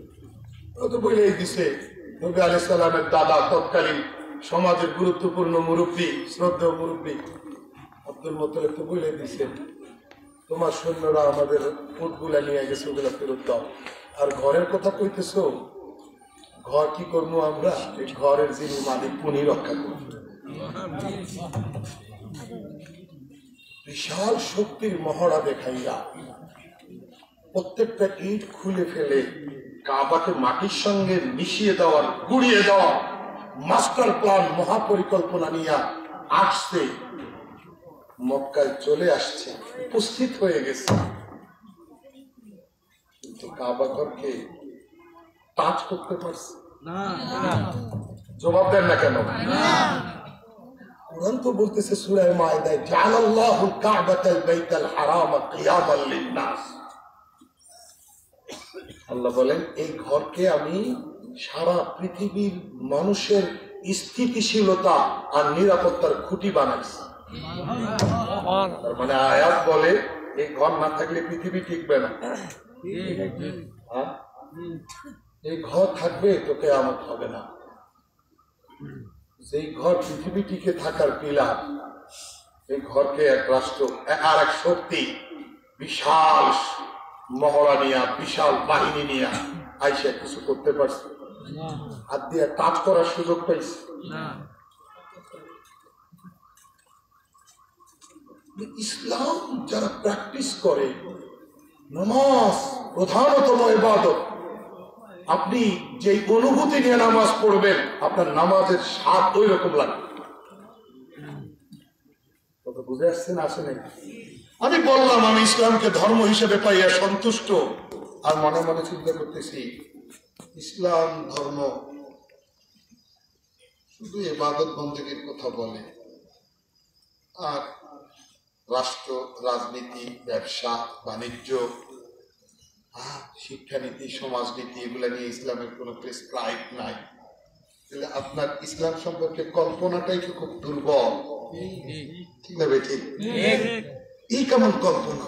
ও তো বলেই দিছে, নবী আলাইহিস সালামের দাদা তৎকালীন সমাজের গুরুত্বপূর্ণ মুরব্বী, শ্রদ্ধেয় মুরব্বী আব্দুল মুত্তালিব তো বলে দিছে, তোমার সৈন্যরা আমাদের উটগুলা নিয়ে গেছে, ওগুলা ফেরত দাও। আর ঘরের কথা কইতেছো, ঘর কি করবো আমরা? এই ঘরের যিনি মালিক উনি রক্ষা করব। বিশাল শক্তির মহড়া দেখাইয়া প্রত্যেকটা ইট খুলে ফেলে কাবাকে মাটির সঙ্গে মিশিয়ে দেওয়ার, গুড়িয়ে দেওয়া মাস্টার প্ল্যান, মহাপরিকল্পনা নিয়ে আসছে, মক্কায় চলে আসছে, উপস্থিত হয়ে গেছে, কিন্তু কাবা ঘরকে টাচ করতে পারছে না। জবাব দেন না কেন? কোরআন তো বলতেছে সূরা মায়দায়, জাআলাল্লাহুল কাবাতাল বাইতাল হারামা কিয়ামান লিন-নাস। আল্লাহ বলেন এই ঘরকে আমি সারা পৃথিবীর মানুষের স্থিতিশীলতা আর নিরাপত্তার খুঁটি বানাইছি। তার মানে আয়াত বলে এই ঘর না থাকলে পৃথিবী টিকবে না। এই ঘর থাকবে তো কিয়ামত হবে না। সেই ঘর পৃথিবী টিকে থাকার পিলার, এই ঘরকে এক রাষ্ট্র আর এক শক্তি বিশাল মহড়া নিয়ে, বিশাল বাহিনী নিয়ে আইসা কিছু করতে পারছে? হাত দিয়ে কাজ করার সুযোগ পাইছে? ইসলাম যারা প্র্যাকটিস করে, নামাজ প্রধানতম ইবাদত, আপনি যে অনুভূতি নিয়ে নামাজ পড়বেন আপনার নামাজের স্বাদ ওই রকম লাগবে। কথা বুঝে আসছে না? আসে নাই? আমি বললাম আমি ইসলামকে ধর্ম হিসেবে পাইয়া সন্তুষ্ট, আর মনে মনে চিন্তা করতেছি ইসলাম ধর্ম শুধু ইবাদত বন্দেগীর কথা বলে, আর রাষ্ট্র, রাজনীতি, ব্যবসা বাণিজ্য, শিক্ষানীতি, সমাজনীতি এগুলা নিয়ে ইসলামের কোন প্রেসক্রাইব নাই। তাহলে আপনার ইসলাম সম্পর্কে কল্পনাটাই তো খুব দুর্বল, ঠিক না ভাই? ঠিক। এই কেমন কল্পনা?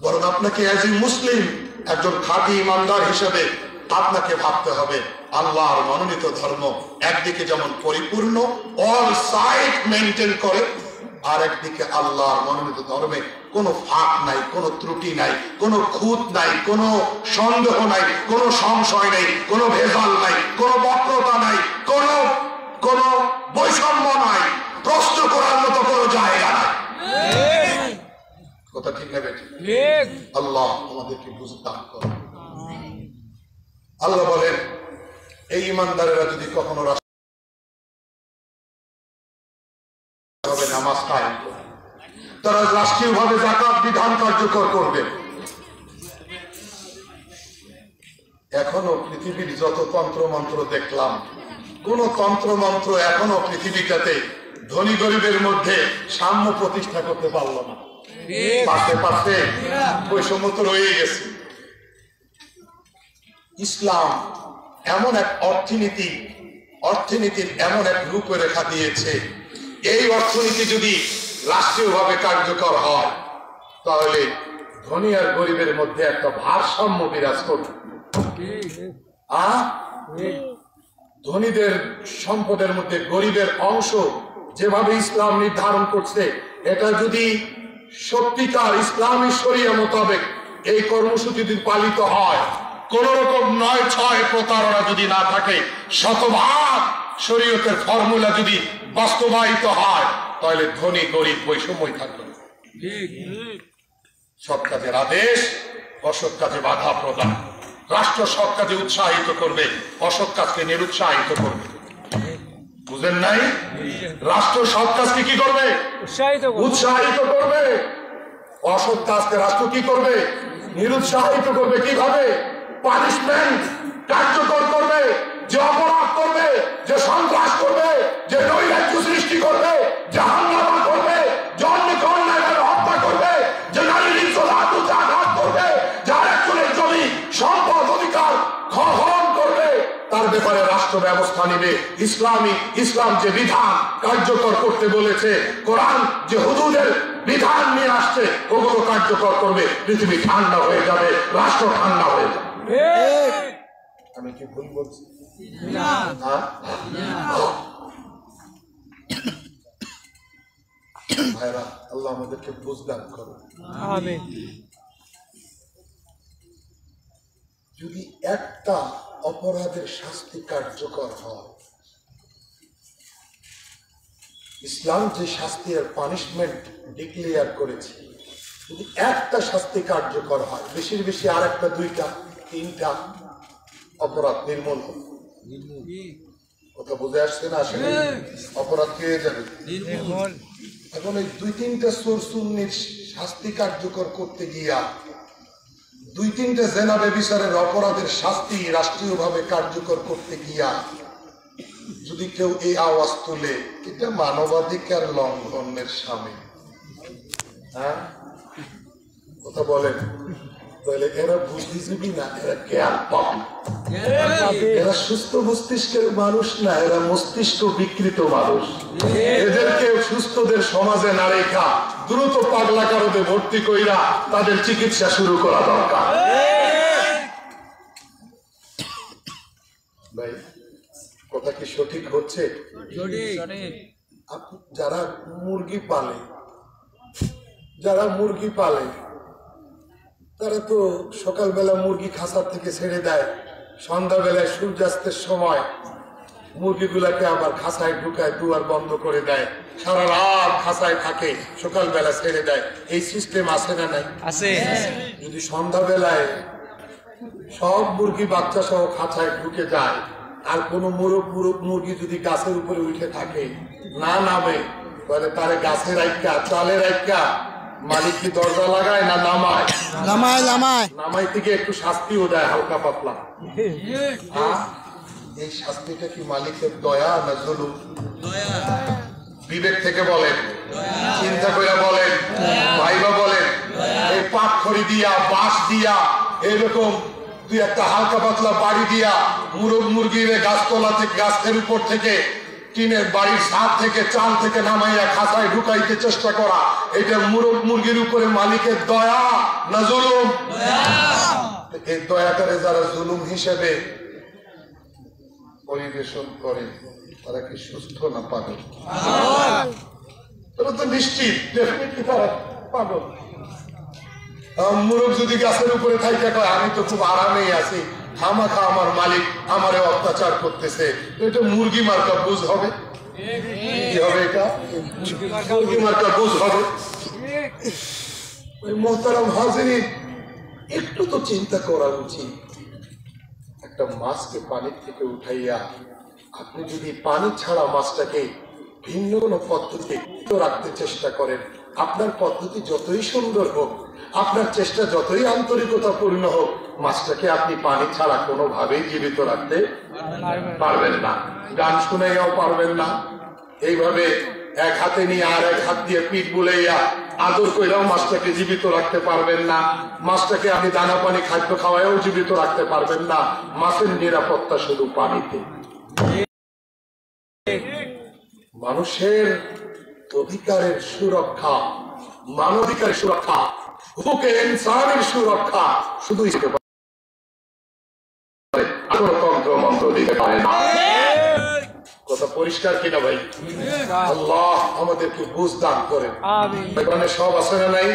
বরং আপনাকে অ্যাজ এ মুসলিম, একজন খাঁটি ইমানদার হিসেবে আপনাকে ভাবতে হবে আল্লাহর মনোনীত ধর্ম একদিকে যেমন পরিপূর্ণ, অল সাইড মেনটেন করে, আর একদিকে আল্লাহর মনোনীত ধর্মে কোনো ফাঁক নাই, কোনো ত্রুটি নাই, কোনো খুঁত নাই, কোনো সন্দেহ নাই, কোনো সংশয় নেই, কোনো ভেজাল নাই, কোনো বক্রতা নাই, কোনো বৈষম্য নাই, প্রশ্ন করার মতো কোনো জায়গা নাই। কথা ঠিক না বেঠিক? আল্লাহ আমাদেরকে বুঝতে দান করেন। আল্লাহ বলেন এই ইমানদারেরা যদি কখনো নামাজ কায়েম করে, তারা রাষ্ট্রীয়ভাবে যাকাত বিধান কার্যকর করবে। এখনো পৃথিবীর যত তন্ত্রমন্ত্র দেখলাম, কোন তন্ত্রমন্ত্র এখনো পৃথিবীটাতে ধনী গরিবের মধ্যে সাম্য প্রতিষ্ঠা করতে পারলো না। পারতে বৈষম্য তো রয়ে গেছে। ইসলাম এমন এক অর্থনীতির এমন এক রূপরেখা দিয়েছে, এই অর্থনীতি যদি রাষ্ট্রীয়ভাবে কার্যকর হয় তাহলে ধনী আর গরিবের মধ্যে একটা ভারসাম্য বিরাজ করবে। ধনীদের সম্পদের মধ্যে গরিবের অংশ যেভাবে ইসলাম নির্ধারণ করছে, এটা যদি সত্যিকার ইসলামী শরিয়া মোতাবেক এই কর্মসূচি যদি পালিত হয়, কোন রকম ৯-৬ প্রতারণা যদি না থাকে, শতভাগ শরীয়তের ফর্মুলা যদি বাস্তবায়িত হয়, তাহলে ধনী গরিব বৈষম্যই থাকবে। সৎ কাজের আদেশ, অসৎ কাজে বাধা প্রদান। রাষ্ট্র সৎ কাজে উৎসাহিত করবে, অসৎ কাজকে নিরুৎসাহিত করবে। বুঝেন নাই? রাষ্ট্র সৎ কাজকে কি করবে? উৎসাহিত করবে। অসৎ কাজকে রাষ্ট্র কি করবে? নিরুৎসাহিত করবে। কিভাবে? পানিশমেন্ট কার্যকর করবে। যে অপরাধ করবে, যে সন্ত্রাস করবে, যে নৈরাজ্য সৃষ্টি করবে, যে হাঙ্গামা করবে, যে অন্যকে অন্যায়ভাবে হত্যা করবে, যে নারী নির্যাতন আঘাত করবে, যার একজনের জমি সম্পদ অধিকার হরণ করবে, তার ব্যাপারে রাষ্ট্র ব্যবস্থা নেবে। ইসলাম যে বিধান কার্যকর করতে বলেছে, কোরআন যে হুদুদের বিধান নিয়ে আসছে, ওগুলো কার্যকর করবে। পৃথিবী ঠান্ডা হয়ে যাবে, রাষ্ট্র ঠান্ডা হয়ে যাবে। আমি কি ভুল বলছি? ভাইরা, আল্লাহ আমাদেরকে বুঝদান করুন। যদি একটা অপরাধের শাস্তি কার্যকর হয়, ইসলাম যে শাস্তি আর পানিশমেন্ট ডিক্লেয়ার করেছে, যদি একটা শাস্তি কার্যকর হয়, বেশির বেশি আর একটা, দুইটা, তিনটা অপরাধ নির্মূল হবে। কথা বুঝে আসছে না? আসলে অপরাধ পেয়ে যাবে। এখন এই দুই তিনটা সুন্নির শাস্তি কার্যকর করতে গিয়া, দুই তিনটা জেনা ব্যভিচারের অপরাধের শাস্তি রাষ্ট্রীয়ভাবে কার্যকর করতে গিয়া যদি কেউ এই আওয়াজ তুলে, এটা মানবাধিকার লঙ্ঘনের সামিল। হ্যাঁ, কথা বলেন, তাহলে এরা বুদ্ধিজীবী না, এরা জ্ঞান পাপী, এরা সুস্থ মস্তিষ্কের মানুষ না, এরা মস্তিষ্ক বিকৃত মানুষ। এদেরকে সুস্থদের সমাজে না রেখা দ্রুত পাগলা কারণে ভর্তি কইরা তাদের চিকিৎসা শুরু করা দরকার। ভাই, কথা কি সঠিক হচ্ছে? যারা মুরগি পালে তারা তো সকালবেলা মুরগি খাঁচা থেকে ছেড়ে দেয়, সন্ধ্যাবেলায় সূর্যাস্তের সময় মুরগিগুলাকে আবার খাঁচায় ঢুকায়, দুয়ার বন্ধ করে দেয়, সারা রাত খাঁচায় থাকে, সকালবেলা ছেড়ে দেয়। এই সিস্টেম আছে না নাই? আছে। যদি সন্ধ্যাবেলায় সব মুরগি বাচ্চা সহ খাঁচায় ঢুকে যায়, আর কোনো মুরগি যদি গাছের উপরে উঠে থাকে, না নামে, তাহলে তারে গাছে রাখা, চালে রাখা মালিক কি দরজা লাগায় না নামায়? নামাই থেকে একটু শাস্তিও দেয় হালকা পাতলা। এই শাস্তিটা কি মালিকের দয়া না জুলুম? বিবেক থেকে বলেন, চিন্তা করে বলেন, ভাইবা বলেন। এই পাটখড়ি দিয়া, বাঁশ দিয়া, এরকম তুই একটা হালকা পাতলা বাড়ি দিয়া মুরগির গাছতলা থেকে, গাছের উপর থেকে, টিনের বাড়ির ছাদ থেকে, চাল থেকে নামাইয়া খাঁচায় ঢুকাইতে চেষ্টা করা, এটা মুরগির উপরে মালিকের দয়া না জুলুম? এই দয়াটারে যারা জুলুম হিসেবে পরিবেশন করে, তারা কি সুস্থ না পাগল? তারা তো নিশ্চিত, ডেফিনেটলি তারা পাগল। মুরগ যদি গাছের উপরে থাইকা কয়, আমি তো খুব আরামেই আছি, খামাখা আমার মালিক আমারে অত্যাচার করতেছে, এটা মুরগি মার্কা বুঝ হবে। কি হবে? এটা মুরগি মার্কা বুঝ হবে। মোহতারাম হাজিরিন, একটু তো চিন্তা করা উচিত। একটা মাছকে পানির থেকে উঠাইয়া আপনি যদি পানি ছাড়া মাছটাকে ভিন্ন কোনো পদ্ধতি রাখতে চেষ্টা করেন, আপনার পদ্ধতি যতই সুন্দর হোক, আপনার চেষ্টা যতই আন্তরিকতাপূর্ণ হোক, মাছটাকে আপনি পানি ছাড়া কোনোভাবেই জীবিত রাখতে পারবেন না। গান শুনাইয়াও পারবেন না। এইভাবে এক হাতে নিয়ে আর এক হাত দিয়ে পিঠ বুলাইয়া আদর কইরাও মাছটাকে জীবিত রাখতে পারবেন না। মাছটাকে আপনি দানা পানি খাদ্য খাওয়ায়ও জীবিত রাখতে পারবেন না। মাছের নিরাপত্তা শুধু পানিতে। মানুষের অধিকারের সুরক্ষা, মানবাধিকারের সুরক্ষা, হুকুকে ইনসানের সুরক্ষা শুধু তন্ত্র মন্ত্র দিতে পারে না। কথা পরিষ্কার কিনা ভাই? আল্লাহ আমাদেরকে বুঝ দান করেন। এখানে সব আছে না নাই?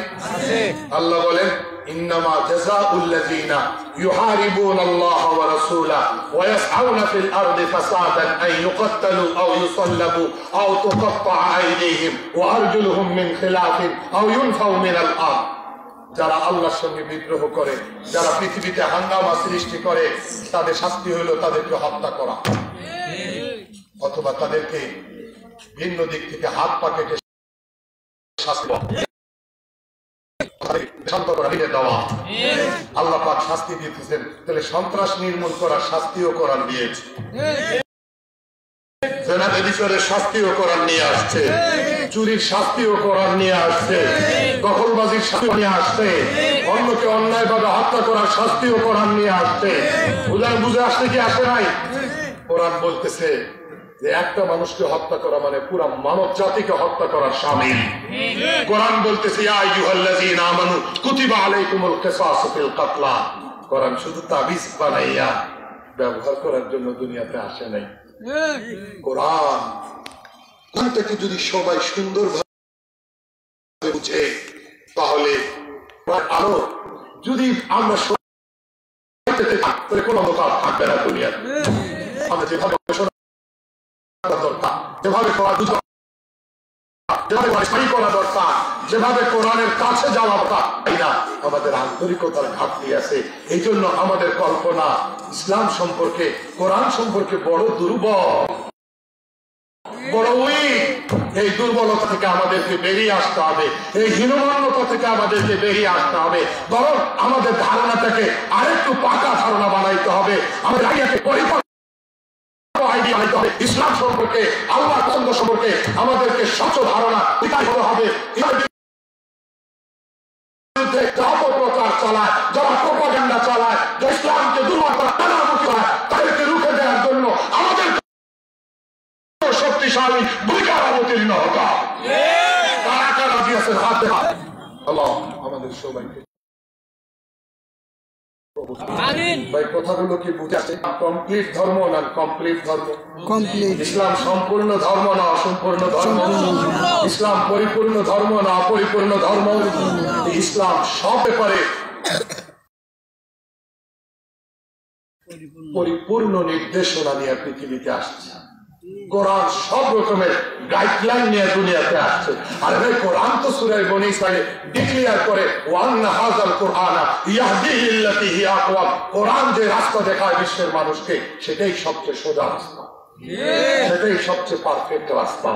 আল্লাহ বলেন, ইন্নামা জাযাউল লাযিনা ইউহারিবুনা আল্লাহ ওয়া রাসূলাহু ওয়া ইয়াসআউনা ফিল আরদি ফাসাদান আন ইউকাত্তালু আও ইউসাল্লাবু আও তুকাত্তাআ আইদিহিম ওয়া আরজুলুহুম মিন খিলাফিন আও ইউনফাউ মিনাল আরদ। যারা আল্লাহর সঙ্গে বিদ্রোহ করে, যারা পৃথিবীতে হাঙ্গামা সৃষ্টি করে, তাদের শাস্তি হলো তাদেরকে হত্যা করা, অথবা তাদেরকে ভিন্ন দিক থেকে হাত পা কেটে শাস্তি দেওয়া। আল্লাহ পাক শাস্তি দিতেছেন, তাহলে সন্ত্রাস নির্মূল করার শাস্তিও কোরআন দিয়েছে, জেনা ব্যভিচারের শাস্তিও কোরআন নিয়ে আসছে, চুরির শাস্তিও কোরআন নিয়ে আসছে, দখলবাজির শাস্তি নিয়ে আসছে, অন্যকে অন্যায়ভাবে হত্যা করার শাস্তিও কোরআন নিয়ে আসছে। বুঝে আসছে কি আসে নাই? কোরআন বলতেছে যে একটা মানুষকে হত্যা করা মানে পুরো মানব জাতিকে হত্যা করার শামিল। কোরআন বলতেছে, ইয়া আইয়ুহাল্লাযীনা আমানু কুতিবা আলাইকুমুল কিসাসু ফিল কাতলা। কোরআন শুধু তাবিজ বানাইয়া ব্যবহার করার জন্য দুনিয়াতে আসে নাই। কোরআনটাকে যদি সবাই সুন্দরভাবে বুঝে, তাহলে আরো যদি আমরা যেভাবে দরকার, যেভাবে করা দরকার, যেভাবে কোরআনের কাছে যাওয়া দরকার, আমাদের আন্তরিকতার ঘাটতি আছে। এই জন্য আমাদের কল্পনা ইসলাম সম্পর্কে, কোরআন সম্পর্কে বড় দুর্বল, বড় উইক। এই দুর্বলতা থেকে আমাদেরকে বেরিয়ে আসতে হবে, এই হীনমান্যতা থেকে আমাদেরকে বেরিয়ে আসতে হবে। বরং আমাদের ধারণাটাকে আরেকটু পাকা ধারণা বানাইতে হবে, আমাদের আইডিয়াকে ইসলাম সম্পর্কে, আল্লাহ পছন্দ সম্পর্কে আমাদেরকে স্বচ্ছ ধারণা বিকাশ হতে হবে। অপপ্রচার চালায়, যারা প্রোপাগান্ডা চালায়, যারা ইসলামকে দুর্বল করা নানামুখী হয়, তাদেরকে রুখে দেওয়ার জন্য আমাদের শক্তিশালী ভূমিকার অবতীর্ণ হতে হবে। কারা কারা রাজি আছেন হাত দেখা। আল্লাহ আমাদের সবাইকে ভাই কথাগুলো কি বুঝে আসছে? কমপ্লিট ধর্ম না কমপ্লিট ধর্ম? কমপ্লিট। ইসলাম সম্পূর্ণ ধর্ম না অসম্পূর্ণ ধর্ম? ইসলাম পরিপূর্ণ ধর্ম না অপরিপূর্ণ ধর্ম? ইসলাম সব ব্যাপারে পরিপূর্ণ নির্দেশনা নিয়ে পৃথিবীতে আসছে। কোরআন সব রকমের গাইডলাইন নিয়ে দুনিয়াতে আসছে। আর ভাই কোরআন তো সূরা বনী ইসরাঈলে ডিক্লেয়ার করে ওয়ান্না হাযাল কুরআনা ইয়াহদি লিল্লাতি হিয়া আকওয়াম। কোরআন যে রাস্তা দেখায় বিশ্বের মানুষকে, সেটাই সবচেয়ে সোজা রাস্তা, সেটাই সবচেয়ে পারফেক্ট রাস্তা,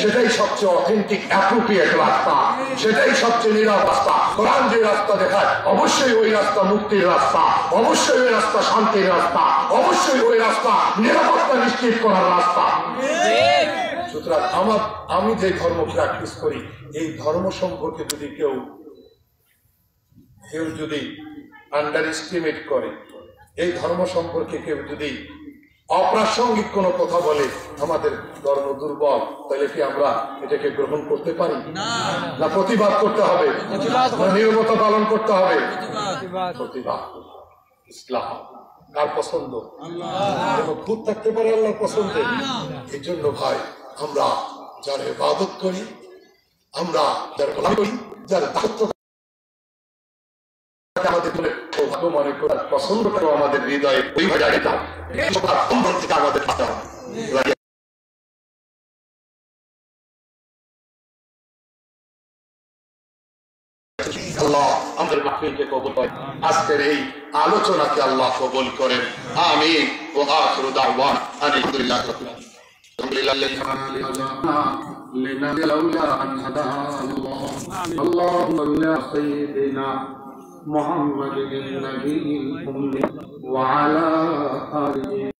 সেটাই সবচেয়ে অথেন্টিক অ্যাপ্রোপ্রিয়েট রাস্তা, সেটাই সবচেয়ে নীরব রাস্তা। কোরআন যে রাস্তা দেখায় অবশ্যই ওই রাস্তা মুক্তির রাস্তা, অবশ্যই ওই রাস্তা শান্তির রাস্তা, অবশ্যই ওই রাস্তা নিরাপত্তা নিশ্চিত করার রাস্তা। সুতরাং আমি যে ধর্ম প্র্যাকটিস করি, এই ধর্ম সম্পর্কে যদি কেউ যদি আন্ডার এস্টিমেট করে, এই ধর্ম সম্পর্কে কেউ যদি অপ্রাসঙ্গিক কোন কথা বলে, আমাদের ধর্ম দুর্বল, তাহলে কি আমরা এটাকে গ্রহণ করতে পারি না? প্রতিবাদ করতে হবে, নীরবতা পালন করতে হবে। প্রতিবাদ। ইসলাম কার পছন্দ? খুব থাকতে পারে আল্লাহর পছন্দে। এই জন্য ভাই আমরা যার ইবাদত করি, আমরা যার গোলামি করি, যার দায়িত্ব আমাদের মনে করার পছন্দটাও আমাদের হৃদয়ে ওই জায়গাটা থেকে আমাদের আল্লাহ আমাদের মাহফিলকে কবুল করেন, আজকের এই আলোচনাকে আল্লাহ কবুল করেন। আমিন। ওয়া আখিরু দাওয়ানা আলহামদুলিল্লাহি রাব্বিল আলামিন। اللهم صل على سيدنا محمد النبي الأمي وعلى آله